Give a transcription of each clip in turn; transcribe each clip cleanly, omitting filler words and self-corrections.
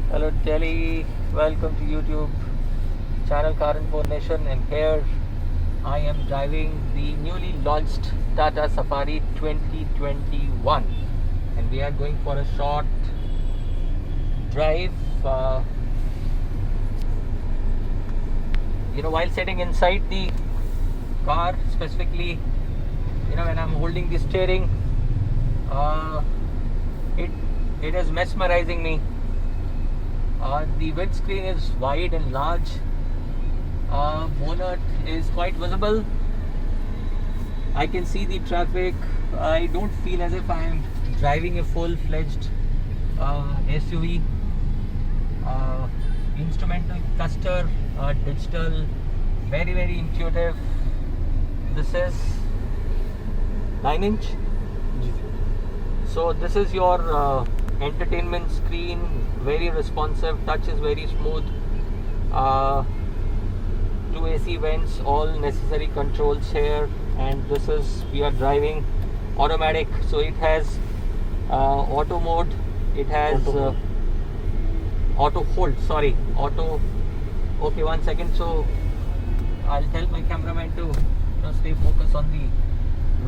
Hello Delhi, welcome to YouTube channel Car Info Nation, and here I am driving the newly launched Tata Safari 2021 and we are going for a short drive. While sitting inside the car, specifically when I'm holding the steering, it is mesmerizing me. The windscreen is wide and large. Bonnet is quite visible. I can see the traffic. I don't feel as if I am driving a full-fledged SUV. Instrumental cluster, digital, very very intuitive. This is 9-inch. So this is your entertainment screen, very responsive, touch is very smooth, 2 AC vents, all necessary controls here, and this is, we are driving automatic, so it has auto mode, it has auto hold, okay, 1 second. So I'll tell my cameraman to stay focused on the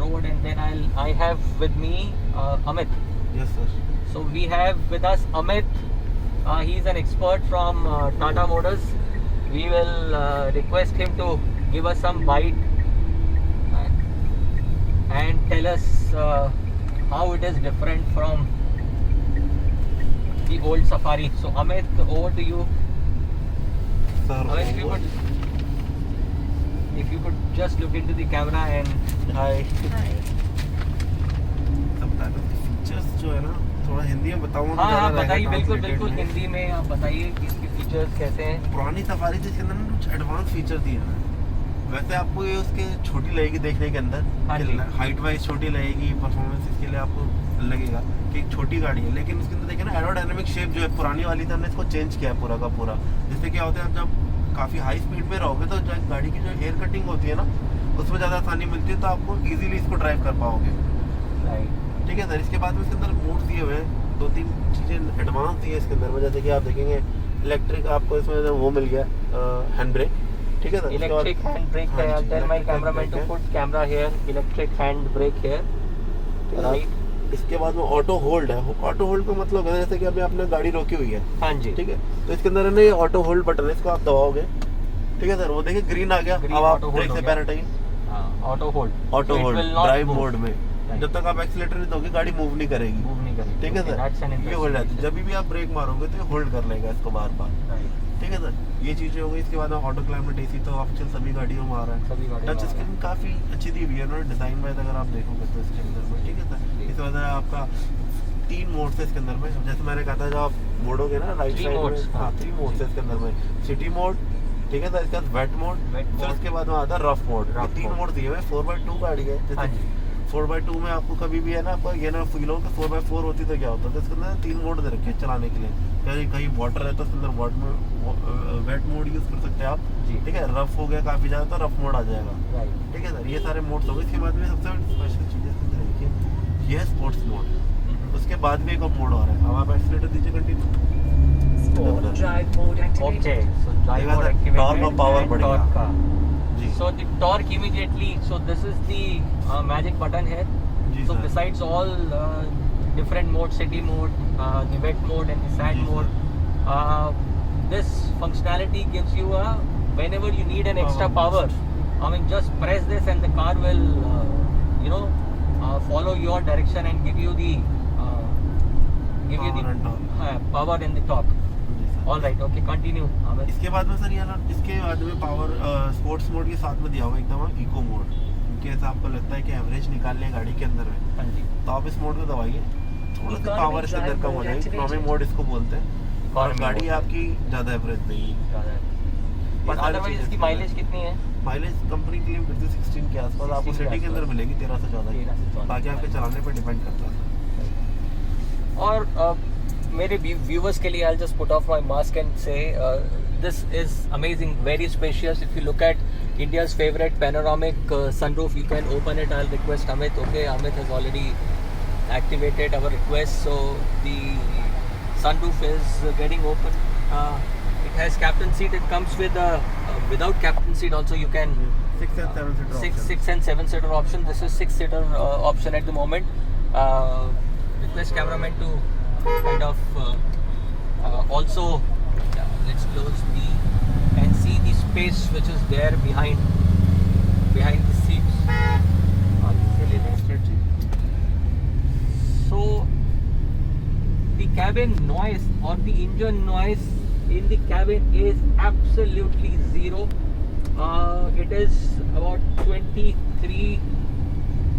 road, and then I have with me Amit. Yes, sir. So we have with us Amit. He's an expert from Tata Motors. We will request him to give us some bite and tell us how it is different from the old Safari. So Amit, over to you. Sir, Amit, if you could just look into the camera and hi. Features जो है ना, थोड़ा हिंदी में बताऊँ तो हाँ बताइए, बिल्कुल हिंदी में आप बताइए कि इसके फीचर्स कैसे हैं। पुरानी सफारी थी, इसके अंदर ना कुछ एडवांस फीचर दिए हैं। वैसे आपको ये उसके छोटी लगेगी देखने के अंदर, हाइट वाइज छोटी लगेगी, परफॉर्मेंस इसके लिए आपको लगेगा कि एक छोटी गाड़ी है, लेकिन उसके अंदर देखिए ना एरोडायनेमिक शेप जो है पुरानी वाली थी, हमने इसको चेंज किया है पूरा का पूरा। जिससे क्या होता है, आप जब काफ़ी हाई स्पीड में रहोगे तो गाड़ी की जो एयर कटिंग होती है ना, उसमें ज़्यादा आसानी मिलती है, तो आपको ईजिली इसको ड्राइव कर पाओगे। ठीक है सर। इसके बाद में इसके अंदर मोड दिए हुए हैं, 2-3 चीज़ें एडवांस दी है इसके अंदर, जैसे कि आप देखेंगे इलेक्ट्रिक आपको इसमें वो मिल गया हैंड ब्रेक। ठीक है सर, इलेक्ट्रिक हैंड ब्रेक है। I'll tell my cameraman to put camera here, electric hand brake here, right। इसके बाद में ऑटो होल्ड है। ऑटो होल्ड का मतलब है जैसे कि अभी आपने गाड़ी रोकी हुई है, हाँ जी, ठीक है, तो इसके अंदर है ना ये ऑटो होल्ड बटन है, इसको आप दबाओगे, ठीक है सर, वो देखिए ग्रीन आ गया, अब आप ब्रेक से पैर हटाइए, ऑटो होल्ड ड्राइव मोड में। जब तक आप एक्सीलेटर नहीं दोगे गाड़ी मूव नहीं करेगी, ठीक है सर। ये होल्ड है, जब भी आप ब्रेक मारोगे तो ये होल्ड कर लेगा इसको बार बार, ठीक है सर। ये चीजें हो गई। इसके बाद ऑटो क्लाइमेट एसी तो ऑप्शन सभी गाड़ियों में आ रहा है। टच स्क्रीन काफी अच्छी दी हुई है ना डिजाइन वाइज, अगर आप देखोगे तो इसके अंदर में, ठीक है सर। इसके बाद आपका 3 मोड है इसके अंदर में, जैसे मैंने कहा था, जब आप मोड़ोगे ना राइट साइड में, हाँ 3 मोड है इसके अंदर में। सिटी मोड, ठीक है सर, इसके बाद वेट मोड, फिर उसके बाद में आता है रफ मोड। 3 मोड दिए हुए। 4x2 गाड़ी है, जैसे 4x2 में आपको कभी भी है ना, आपको ये ना फील हो कि 4x4 होती तो क्या होता है। तो इसके अंदर 3 मोड दे रखे हैं चलाने के लिए। कहीं वाटर है तो उसके अंदर वेट मोड यूज कर सकते हैं आप, ठीक है। रफ हो गया काफी ज्यादा तो रफ मोड आ जाएगा, ठीक है सर। ये सारे मोड्स हो गए। इसके बाद में सबसे स्पेशल चीज इसके अंदर देखिए, ये है स्पोर्ट्स मोड। उसके बाद भी एक और मोड आ रहा है। अब आप एक्सीलेटर दीजिए, continue, Okay, so drive mode activated. Torque और पावर बढ़ेगा जी। So the torque immediately. So this is the magic button here. So sir. besides all different modes, city mode, the wet mode and the sand ji, mode, this functionality gives you whenever you need an extra power. I mean, just press this and the car will, follow your direction and give you the power and the torque. All right, okay, continue. इसके बाद में sir ये ना, इसके बाद में power sports mode के साथ में दिया हुआ एकदम इको मोड। इनके ऐसा आपको लगता है कि एवरेज निकालने है गाड़ी के अंदर में, हाँ जी, तो आप इस मोड को दबाइए, थोड़ा सा पावर इसके अंदर कम हो जाएगी। इकोनॉमी मोड इसको बोलते हैं, और गाड़ी आपकी ज़्यादा एवरेज देगी। अदरवाइज इसकी माइलेज कितनी है? माइलेज कंपनी क्लेम करती है 16 के आसपास, आपको सिटी के अंदर मिलेगी 13 से 14, बाकी आपके चलाने पर डिपेंड करता है। और मेरे व्यूवर्स के लिए I'll just put off my mask and say this is amazing, very spacious. If you look at India's favorite panoramic sunroof, you can open it. I'll request Amit. Okay, Amit has already activated our request, so the Sunroof is getting open. It has captain seat. It comes with without captain seat also. You can 6 and 7 seater option. 6 and 7 seater option. This is 6 seater option at the moment. Request cameraman to kind of also let's close and see the space which is there behind the seats. So the cabin noise or the engine noise in the cabin is absolutely zero. It is about 23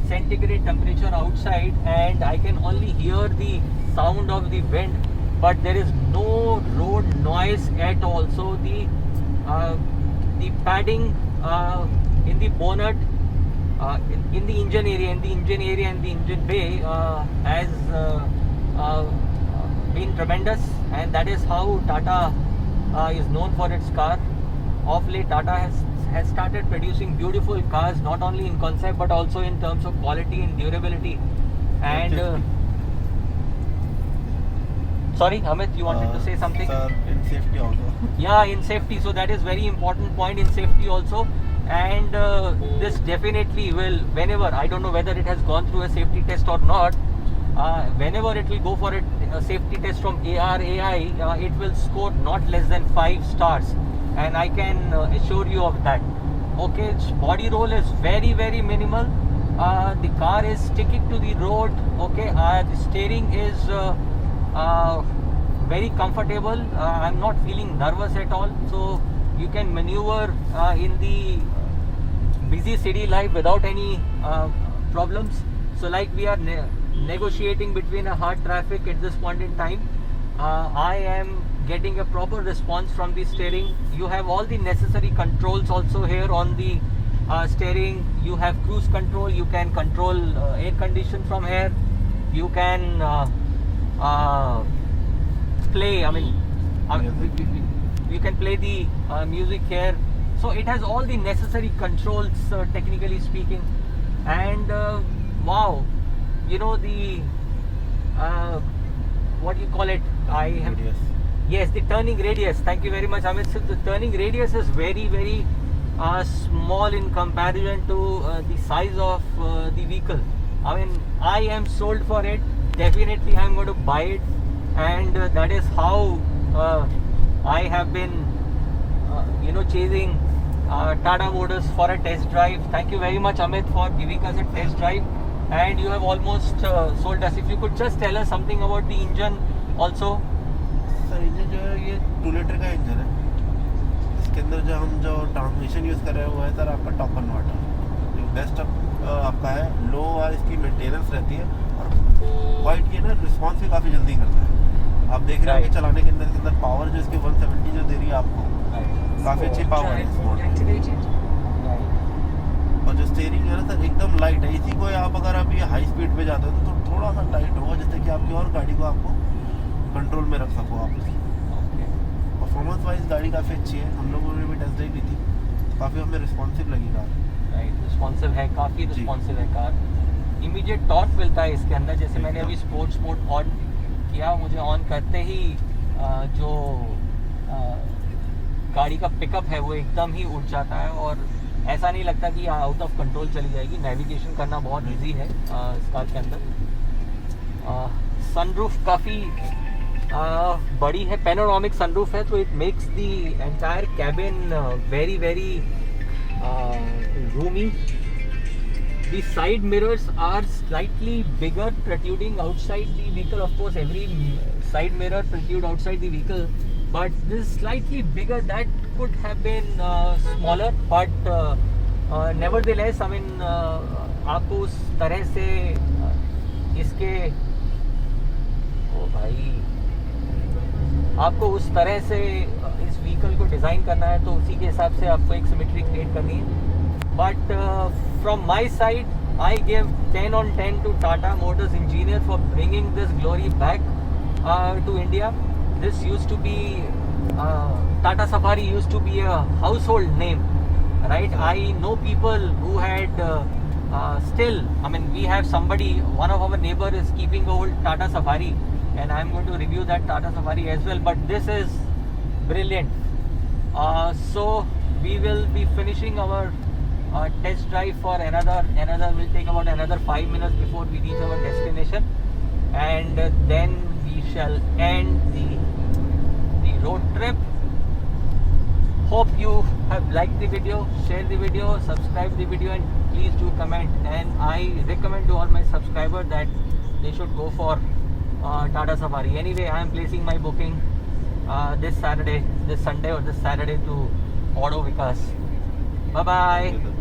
centigrade temperature outside, and I can only hear the sound of the wind, but there is no road noise at all. So the padding in the bonnet, in the engine area, and the engine bay has been tremendous, and that is how Tata is known for its car. Of late, Tata has started producing beautiful cars, not only in concept but also in terms of quality and durability. And sorry, Amit, you wanted to say something? Sir, in safety also. Yeah, in safety. So that is very important point in safety also. And this definitely will, whenever, I don't know whether it has gone through a safety test or not, whenever it will go for a safety test from ARAI, it will score not less than 5 stars. And I can assure you of that. Okay, its body roll is very, very minimal. The car is sticking to the road. Okay, the steering is very comfortable. I'm not feeling nervous at all. So you can maneuver in the busy city life without any problems. So like we are negotiating between a hard traffic at this point in time. I am getting a proper response from the steering. You have all the necessary controls also here on the steering. You have cruise control. You can control air condition from here. You can play, I mean, you can play the music here. So it has all the necessary controls, technically speaking. And wow, you know the what do you call it? Yes, the turning radius. Thank you very much, Amit. So the turning radius is very, very small in comparison to the size of the vehicle. I mean, I am sold for it. Definitely, I am going to buy it, and that is how I have been, chasing Tata Motors for a test drive. Thank you very much, Amit, for giving us a test drive, and you have almost sold us. If you could just tell us something about the engine also. Sir engine जो है ये 2 litre का engine है. इसके अंदर जो transmission use कर रहे हैं वो है सर आपका टॉप 1 वाटर. जो बेस्ट आपका है. लो इसकी मेंटेनेंस रहती है, और वाइट ये ना रिस्पॉन्स भी काफ़ी जल्दी करता है. आप देख रहे हो कि चलाने के अंदर पावर जो इसकी 170 जो दे रही है आपको, काफ़ी अच्छी पावर है इस मॉडल. और जो स्टीयरिंग है ना सर एकदम लाइट है. इसी को आप अगर अभी हाई स्पीड पे जाते हो तो थोड़ा सा टाइट होगा, जिससे कि आपकी और गाड़ी को आपको कंट्रोल में रख सको आप. परफॉर्मेंस वाइज गाड़ी काफ़ी अच्छी है. हम लोगों ने भी टेस्ट ड्राइव की थी, काफ़ी हमें रिस्पॉन्सिव लगी कार. राइट, रिस्पॉन्सिव है, काफ़ी रिस्पॉन्सिव है कार. इमीडिएट टॉर्क मिलता है इसके अंदर. जैसे मैंने अभी स्पोर्ट्स मोड ऑन किया, मुझे ऑन करते ही जो गाड़ी का पिकअप है वो एकदम ही उठ जाता है, और ऐसा नहीं लगता कि आउट ऑफ कंट्रोल चली जाएगी. नेविगेशन करना बहुत ईजी है इस कार के अंदर. सनरूफ काफ़ी बड़ी है, पैनोरामिक सनरूफ है, तो it makes the entire cabin very very roomy. The side mirrors are slightly bigger, protruding outside the vehicle. Of course, every side mirror protrude outside the vehicle, but this is slightly bigger. That could have been smaller, but nevertheless, I mean, आपको उस तरह से इसके आपको उस तरह से इस व्हीकल को डिज़ाइन करना है, तो उसी के हिसाब से आपको एक सिमेट्री क्रिएट करनी है. But from my side I give 10 on 10 to Tata Motors engineer for bringing this glory back to India. This used to be Tata Safari used to be a household name, right? I know people who had still, I mean, we have somebody, one of our neighbor is keeping a old Tata Safari, and I'm going to review that Tata Safari as well. But this is brilliant. So we will be finishing our test drive for another will take about another 5 minutes before we reach our destination, and then we shall end the road trip. Hope you have liked the video, share the video, subscribe the video, and please do comment. And I recommend to all my subscribers that they should go for Tata Safari. Anyway, I am placing my booking this Sunday or this Saturday to Auto Vikas. Bye bye.